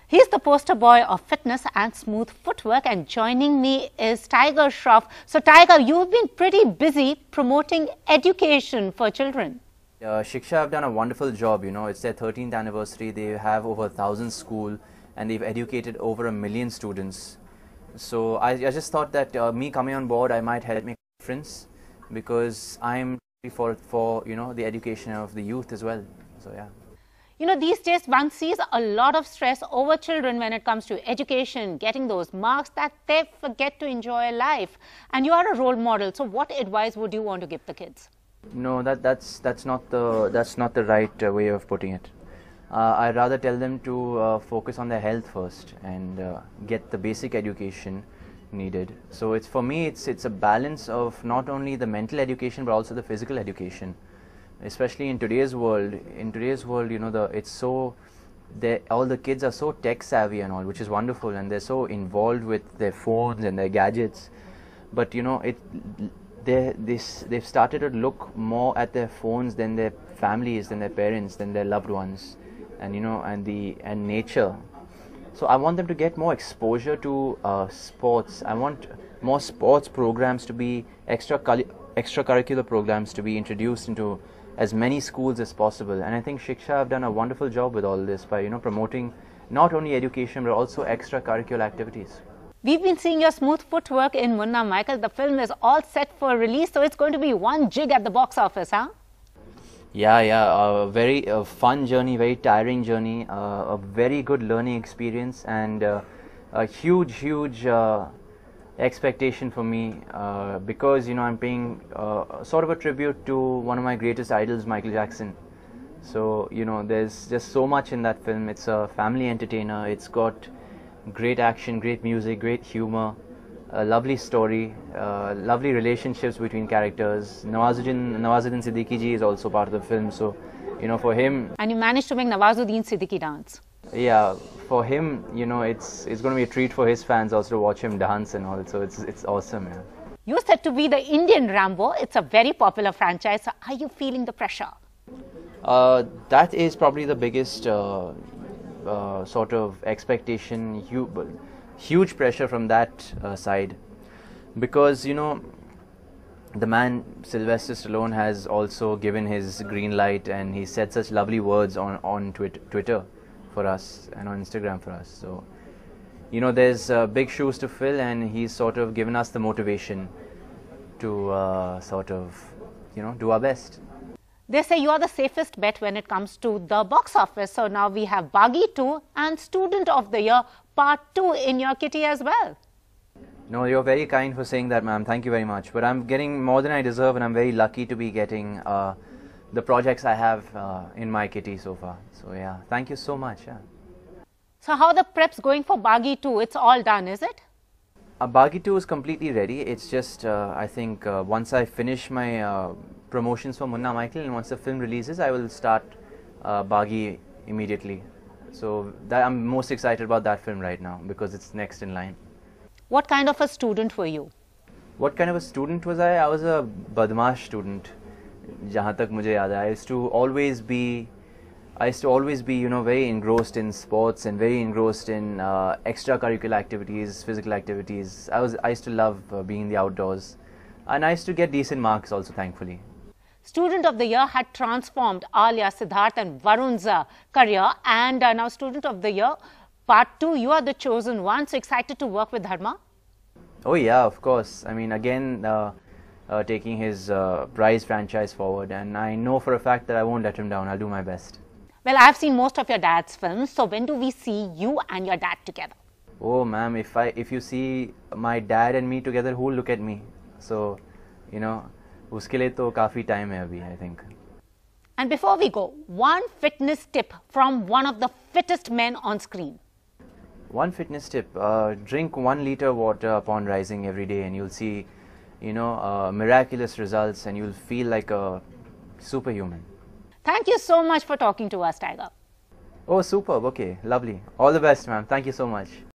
He's the poster boy of fitness and smooth footwork, and joining me is Tiger Shroff. So Tiger, you've been pretty busy promoting education for children. Shiksha have done a wonderful job, it's their 13th anniversary. They have over 1,000 schools and they've educated over 1 million students. So I just thought that me coming on board, I might help make a difference because I'm for the education of the youth as well. So yeah. These days one sees a lot of stress over children when it comes to education, getting those marks that they forget to enjoy life. And you are a role model. So what advice would you want to give the kids? No, that's not the right way of putting it. I'd rather tell them to focus on their health first and get the basic education needed. So for me it's a balance of not only the mental education but also the physical education. Especially in today's world, it's so all the kids are so tech savvy and all, which is wonderful, and they're so involved with their phones and their gadgets. But they've started to look more at their phones than their families, than their parents, than their loved ones, and and nature. So I want them to get more exposure to sports. I want more sports programs to be extracurricular programs to be introduced into as many schools as possible, and I think Shiksha have done a wonderful job with all this by promoting not only education but also extracurricular activities. We've been seeing your smooth footwork in Munna Michael. The film is all set for release, so it's going to be one jig at the box office, huh? Yeah, a very fun journey, very tiring journey, a very good learning experience, and a huge expectation for me because I'm paying sort of a tribute to one of my greatest idols, Michael Jackson. So there's just so much in that film. It's a family entertainer. It's got great action, great music, great humor, a lovely story, lovely relationships between characters. Nawazuddin Siddiqui ji is also part of the film, so for him. And you managed to make Nawazuddin Siddiqui dance. Yeah, for him, it's going to be a treat for his fans also to watch him dance and all. So it's awesome. Yeah. You're said to be the Indian Rambo. It's a very popular franchise. So are you feeling the pressure? That is probably the biggest sort of expectation, huge pressure from that side, because the man Sylvester Stallone has also given his green light, and he said such lovely words on Twitter for us and on Instagram for us. So there's big shoes to fill, and he's sort of given us the motivation to sort of do our best. They say you are the safest bet when it comes to the box office. So now we have Baghi 2 and Student of the Year Part 2 in your kitty as well. No, you're very kind for saying that, ma'am. Thank you very much. But I'm getting more than I deserve, and I'm very lucky to be getting the projects I have in my kitty so far. So yeah, thank you so much. Yeah. So how are the preps going for Baghi 2? It's all done, is it? Baghi 2 is completely ready. It's just, I think, once I finish my promotions for Munna Michael, and once the film releases, I will start Baghi immediately. So I'm most excited about that film right now because it's next in line. What kind of a student were you? What kind of a student was I? I was a badmash student. Jahan tak mujhe yaad hai. I used to always be, very engrossed in sports and very engrossed in extracurricular activities, physical activities. I used to love being in the outdoors, and I used to get decent marks also, thankfully. Student of the Year had transformed Alia, Siddharth and Varun's career, and now Student of the Year Part 2, you are the chosen one. So excited to work with Dharma? Oh yeah, of course. I mean, again, taking his prize franchise forward, and I know for a fact that I won't let him down. I'll do my best. Well, I've seen most of your dad's films. So when do we see you and your dad together? Oh ma'am, if you see my dad and me together, who'll look at me? So, uske liye to kafi time hai abhi, I think. And before we go, one fitness tip from one of the fittest men on screen. One fitness tip, drink 1 liter water upon rising every day, and you'll see, miraculous results, and you'll feel like a superhuman. Thank you so much for talking to us, Tiger. Oh, superb. Okay, lovely. All the best, ma'am. Thank you so much.